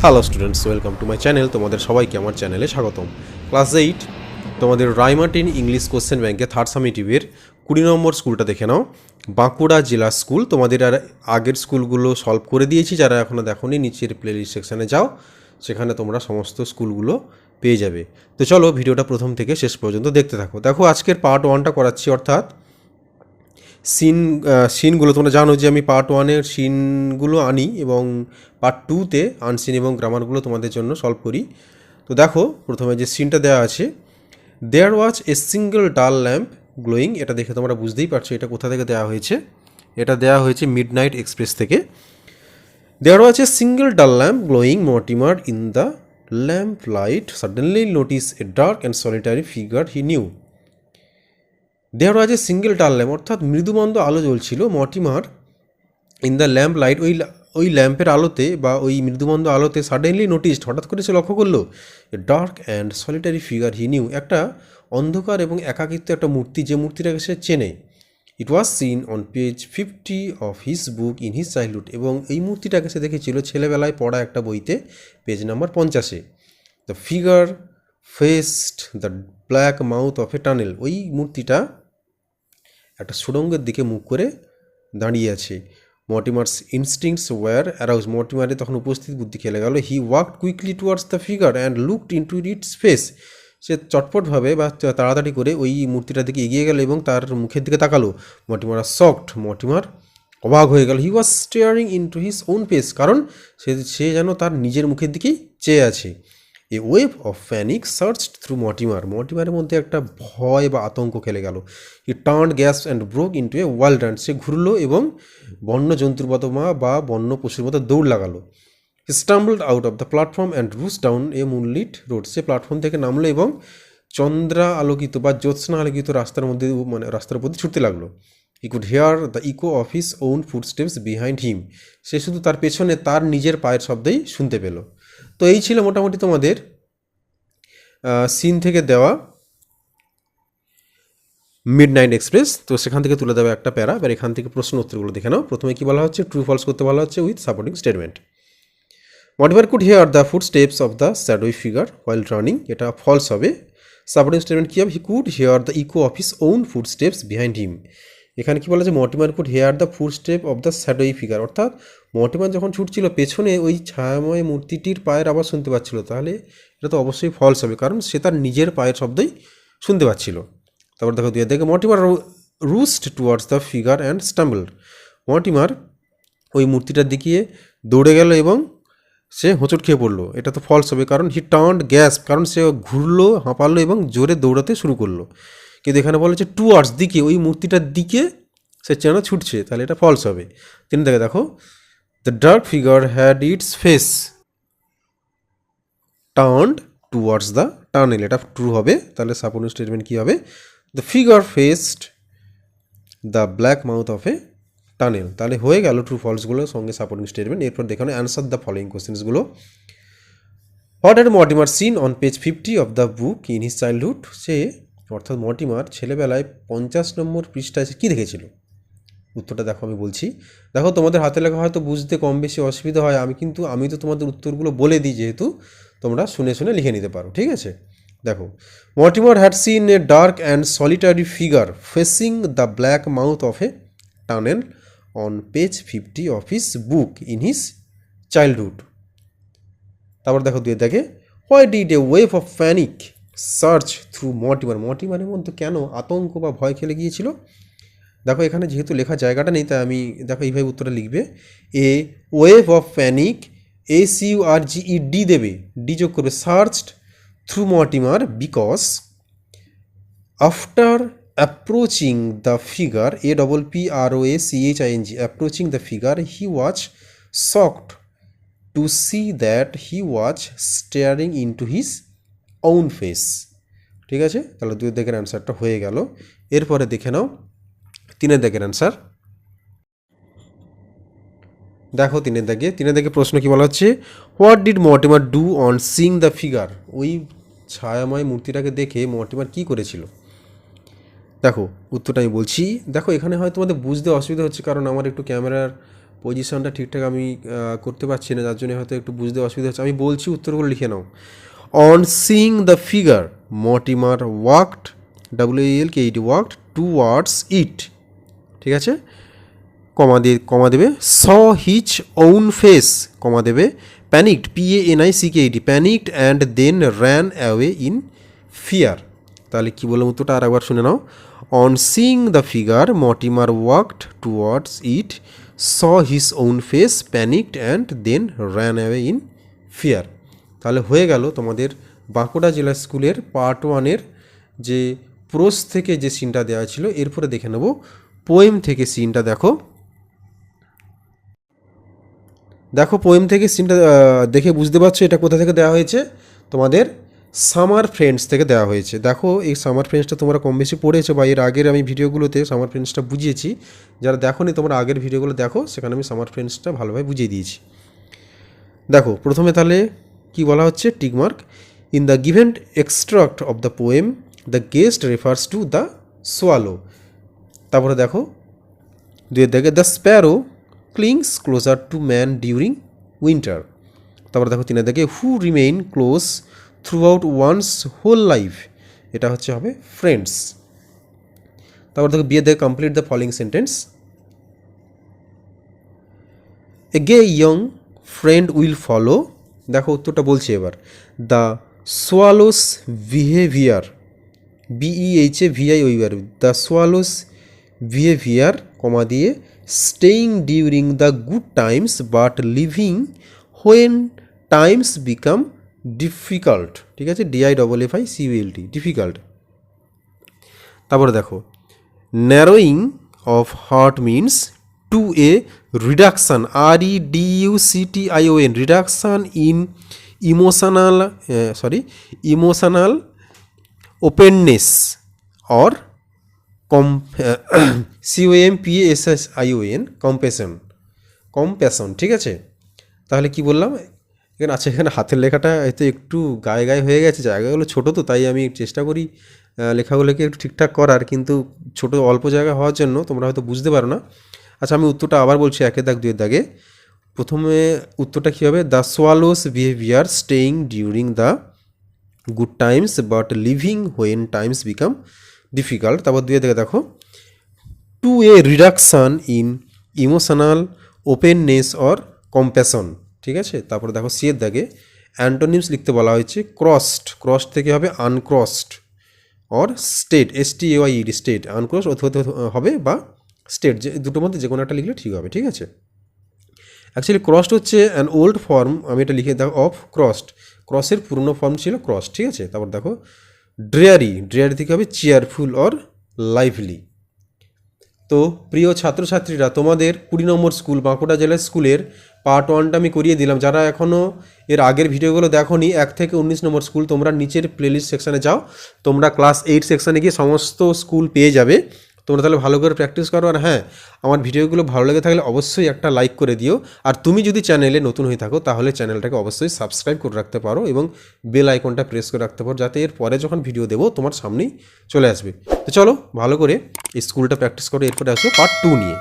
Hello students, welcome to my channel. তোমাদের সবাইকে আমার চ্যানেলে স্বাগতম। ক্লাস 8 তোমাদের রায়মার্টিন ইংলিশ কোশ্চেন ব্যাংকে থার্ড সামেটিভের 20 নম্বর স্কুলটা দেখে নাও। বাঁকুড়া জেলা স্কুল। তোমাদের আর আগের স্কুলগুলো সলভ করে দিয়েছি, যারা এখনও দেখোনি নিচের প্লেলিস্ট সেকশানে যাও, সেখানে তোমরা সমস্ত স্কুলগুলো পেয়ে যাবে। তো চলো ভিডিওটা প্রথম থেকে শেষ পর্যন্ত দেখতে থাকো। দেখো আজকের পার্ট 1টা করাচ্ছি, অর্থাৎ সিনগুলো। তোমরা জানো যে আমি পার্ট 1-এর সিনগুলো আনি এবং পার্ট 2-তে আনসিন এবং গ্রামারগুলো তোমাদের জন্য সলভ করি। তো দেখো প্রথমে যে সিনটা দেওয়া আছে, দেয়ার was a single dull lamp glowing. এটা দেখে তোমরা বুঝতেই পারছো এটা কোথা থেকে দেওয়া হয়েছে। এটা দেওয়া হয়েছে মিডনাইট এক্সপ্রেস থেকে। There was a single dull lamp glowing, Mortimer in the lamp light suddenly notice a dark and solitary figure he knew. There was a single dull lamp, অর্থাৎ মৃদুমন্দ আলো জ্বলছিল। Mortimer in the lamp light, ওই ল্যাম্পের আলোতে বা ওই মৃদুমন্দ আলোতে সাডেনলি নোটিসড, হঠাৎ করে সে লক্ষ্য করলো, এ dark and solitary figure he new, একটা অন্ধকার এবং একাকিত্ব একটা মূর্তি, যে মূর্তিটাকে সে চেনে। It was seen on page 50 of his book in his childhood, এবং এই মূর্তিটাকে সে দেখেছিল ছেলেবেলায় পড়া একটা বইতে, পেজ নাম্বার 50-এ। The figure faced the black mouth of a tunnel, ওই মূর্তিটা একটা সুড়ঙ্গের দিকে মুখ করে দাঁড়িয়ে আছে। মর্টিমার্স ইনস্টিংস ওয়্যার অ্যারাউজ, মর্টিমারের তখন উপস্থিত বুদ্ধি খেলে গেল। He walked quickly towards the figure and looked into its face, সে চটপটভাবে বা তাড়াতাড়ি করে ওই মূর্তিটার দিকে এগিয়ে গেল এবং তার মুখের দিকে তাকালো। মর্টিমার সকড, মর্টিমার অবাক হয়ে গেল। He was staring into his own face, কারণ সে যেন তার নিজের মুখের দিকেই চেয়ে আছে। A wave of panic search through মর্টিমারের মধ্যে একটা ভয় বা আতঙ্ক খেলে গেল। He turned gas and broke into a wild run, সে ঘুরলো এবং বন্য জন্তুর মতো বা বন্য পশুর মতো দৌড় লাগালো। He stumbled out of the platform and rushed down a moonlit road, সে প্ল্যাটফর্ম থেকে নামলো এবং চন্দ্রা আলোকিত বা জ্যোৎস্না আলোকিত রাস্তার উপর দিয়ে ছুটতে লাগলো। He could hear the echo of his own footsteps behind him, সে শুধু তার পেছনে তার নিজের পায়ের শব্দই শুনতে পেল। তো এই ছিল মোটামুটি তোমাদের সিন থেকে দেওয়া মিডনাইট এক্সপ্রেস। তো সেখান থেকে তুলে দেওয়া একটা প্যারা। এবার এখান থেকে প্রশ্ন উত্তরগুলো দেখে নাও। প্রথমে কি বলা হচ্ছে, ট্রু ফলস করতে বলা হচ্ছে with supporting statement. Mortimer could hear the footsteps of the shadowy figure while running, এটা ফলস হবে। সাপোর্টিং স্টেটমেন্ট কী হবে, he could hear the echo of his own footsteps behind him. এখানে কী বলা আছে, Mortimer could hear the footstep of the shadowy figure, অর্থাৎ Mortimer যখন ছুটছিল পেছনে ওই ছায়াময় মূর্তিটির পায়ের আওয়াজ শুনতে পাচ্ছিল, তাহলে এটা তো অবশ্যই ফলস হবে, কারণ সে তার নিজের পায়ের শব্দই শুনতে পাচ্ছিল। তারপর দেখো দেখে Mortimer rushed towards the figure and stumbled, Mortimer ওই মূর্তিটার দিকে দৌড়ে গেল এবং সে হোঁচট খেয়ে পড়লো, এটা তো ফলস হবে, কারণ হি টার্নড গ্যাস, কারণ সে ঘুরলো, হাঁপালো এবং জোরে দৌড়াতে শুরু করলো। কিন্তু এখানে বলা হচ্ছে টুয়ার্ডস, দিকে, ওই মূর্তিটার দিকে সে যেন ছুটছে, তাহলে এটা ফলস হবে। তিনি দেখো the dark figure had it's face turned towards the tunnel, এটা ট্রু হবে। তাহলে সাপোর্টিং স্টেটমেন্ট কী হবে, the figure faced the black mouth of a tunnel, তাহলে হয়ে গেল ট্রু ফলসগুলোর সঙ্গে সাপোর্টিং স্টেটমেন্ট। এরপর দেখানো অ্যান্সার দ্য ফলোয়িং কোশ্চেন্সগুলো। What had Mortimer seen on page 50 of the book in his childhood, সে অর্থাৎ মর্টিমার ছেলেবেলায় 50 নম্বর পৃষ্ঠায় সে কী দেখেছিল। উত্তরটা দেখো, আমি বলছি। দেখো তোমাদের হাতে লেখা হয়তো বুঝতে কম বেশি অসুবিধা হয়, আমি তো তোমাদের উত্তরগুলো বলে দিই, যেহেতু তোমরা শুনে শুনে লিখে নিতে পারো, ঠিক আছে। দেখো, Mortimer had seen a dark and solitary figure facing the black mouth of a tunnel on page 50 of his book in his childhood. তারপর দেখো দেখে, why did a wave of panic search through মর্টিমারের মধ্যে কেন আতঙ্ক বা ভয় খেলে গিয়েছিল। দেখো এখানে যেহেতু লেখা জায়গাটা নেই, তাই আমি দেখো এইভাবে উত্তরটা লিখবে। A wave of panic, SURGED দেবে, ডি যোগ করবে, searched through Mortimer because after approaching the figure, APPROACHING, approaching the figure, he was shocked to see that he was staring into his own face. ঠিক আছে, তাহলে 2 দাগের অ্যান্সারটা হয়ে গেল। এরপরে দেখে নাও 3 দাগের অ্যান্সার। দেখো 3 দাগে প্রশ্ন কি বলা হচ্ছে, what did Mortimer do on Singh the figure, ওই ছায়াময় মূর্তিটাকে দেখে মর্টিমার কী করেছিল। দেখো উত্তরটা আমি বলছি। দেখো এখানে হয়তো তোমাদের বুঝতে অসুবিধা হচ্ছে, কারণ আমার একটু ক্যামেরার পজিশনটা ঠিকঠাক আমি করতে পারছি না, যার জন্য হয়তো একটু বুঝতে অসুবিধা হচ্ছে। আমি বলছি, উত্তরগুলো লিখে নাও। On seeing the figure Mortimer walked, WALKED, walked towards it, ঠিক আছে, কমা দেবে, স হিচ ওন ফেস, কমা দেবে, panicked, PANICKED, panicked and then ran away in fear. তাহলে কী বললাম উত্তরটা আর একবার শুনে নাও। On seeing the figure Mortimer walked towards it, saw his own face, panicked and then ran away in fear. তাহলে হয়ে গেল তোমাদের বাঁকুড়া জেলা স্কুলের পার্ট 1-এর যে প্রোস থেকে যে সিনটা দেওয়া ছিল। এরপরে দেখে নেব পোয়েম থেকে সিনটা। দেখো পোয়েম থেকে সিনটা দেখে বুঝতে পারছো এটা কোথা থেকে দেওয়া হয়েছে, তোমাদের সামার ফ্রেন্ডস থেকে দেওয়া হয়েছে। দেখো এই সামার ফ্রেন্ডসটা তোমরা কম বেশি পড়েছো, বা এর আগের আমি ভিডিওগুলোতে সামার ফ্রেন্ডসটা বুঝিয়েছি। যারা দেখো নি তোমরা আগের ভিডিওগুলো দেখো, সেখানে আমি সামার ফ্রেন্ডসটা ভালোভাবে বুঝিয়ে দিয়েছি। দেখো প্রথমে তাহলে কি বলা হচ্ছে, tick mark, in the given extract of the poem the guest refers to the swallow. তারপরে দেখো দুয়ের দেখে, the sparrow clings closer to man during winter. তারপরে দেখো তিনের দেখে, who remain close throughout one's whole life, এটা হবে ফ্রেন্ডস। তারপর দেখো বিয়ে দেখে, complete the following sentence. A gay young friend will follow, দেখো উত্তরটা বলছি এবার, the swallow's behaviour, BEHAVIOR, the swallow's behaviour, কমা দিয়ে, staying during the good times but leaving when times become difficult, ঠিক আছে, DIFFICULT, ডিফিকাল্ট। তারপরে দেখো, narrowing of heart means to a reduction, REDUCTION, reduction in emotional openness or COMPASSION, compassion, ঠিক আছে। তাহলে কি বললাম এখানে, আচ্ছা এখানে হাতের লেখাটা হয়তো একটু গায়ে গায়ে হয়ে গেছে, জায়গাগুলো ছোটো তো, তাই আমি চেষ্টা করি লেখাগুলোকে একটু ঠিকঠাক করার, কিন্তু ছোটো অল্প জায়গা হওয়ার জন্য তোমরা হয়তো বুঝতে পারো না। আচ্ছা আমি উত্তরটা আবার বলছি, একের দাগ দুয়ের দাগে। প্রথমে উত্তরটা কী হবে, the swallow's behaviour staying during the good times but leaving when times become difficult. তারপর দুয়ের দাগে দেখো, to a reduction in emotional openness or compassion, ঠিক আছে। তারপরে দেখো সিয়ের দাগে, অ্যান্টোনিমস লিখতে বলা হয়েছে, ক্রসড থেকে হবে আনক্রসড, অর স্টেট, STAYED, স্টেট, আনক্রসড হতে হবে, বা স্টেট, যে দুটোর মধ্যে যে কোনো একটা লিখলে ঠিক হবে, ঠিক আছে। অ্যাকচুয়ালি ক্রসড হচ্ছে অ্যান ওল্ড ফর্ম, আমি এটা লিখে দেখো, অফ ক্রসড, ক্রসের পুরনো ফর্ম ছিল ক্রসড, ঠিক আছে। তারপর দেখো ড্রেয়ারি থেকে হবে চেয়ারফুল অর লাইভলি। তো প্রিয় ছাত্রছাত্রীরা, তোমাদের 20 নম্বর স্কুল বাঁকুড়া জেলার স্কুলের পার্ট 1টা আমি করিয়ে দিলাম। যারা এখনও এর আগের ভিডিওগুলো দেখোনি, 1 থেকে 19 নম্বর স্কুল, তোমরা নিচের প্লেলিস্ট সেকশানে যাও, তোমরা ক্লাস 8 সেকশানে গিয়ে সমস্ত স্কুল পেয়ে যাবে। তোমরা তাহলে ভালো করে প্র্যাকটিস করো। আর হ্যাঁ, আমার ভিডিওগুলো ভালো লেগে থাকলে অবশ্যই একটা লাইক করে দিও। আর তুমি যদি চ্যানেলে নতুন হয়ে থাকো তাহলে চ্যানেলটাকে অবশ্যই সাবস্ক্রাইব করে রাখতে পারো এবং বেল আইকনটা প্রেস করে রাখতে পারো, যাতে এর পরে যখন ভিডিও দেবো তোমার সামনেই চলে আসবে। তো চলো ভালো করে এই স্কুলটা প্র্যাকটিস করো, এরপরে আসবো পার্ট 2 নিয়ে।